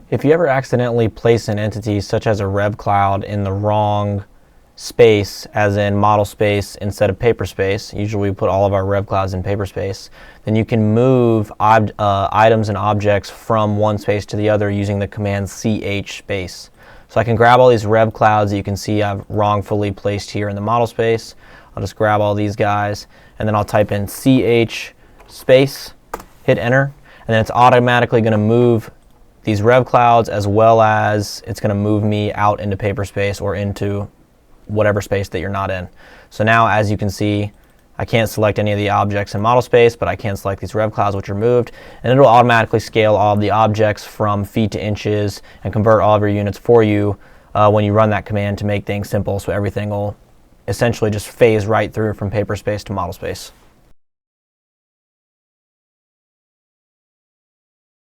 If you ever accidentally place an entity such as a rev cloud in the wrong space, as in model space instead of paper space, usually we put all of our rev clouds in paper space, then you can move items and objects from one space to the other using the command CHSPACE. So I can grab all these rev clouds that you can see I've wrongfully placed here in the model space. I'll just grab all these guys and then I'll type in CHSPACE, hit enter, and then it's automatically going to move these rev clouds, as well as it's going to move me out into paper space or into whatever space that you're not in. So now, as you can see, I can't select any of the objects in model space, but I can select these rev clouds, which are moved, and it'll automatically scale all of the objects from feet to inches and convert all of your units for you when you run that command to make things simple, so everything will essentially just phase right through from paper space to model space.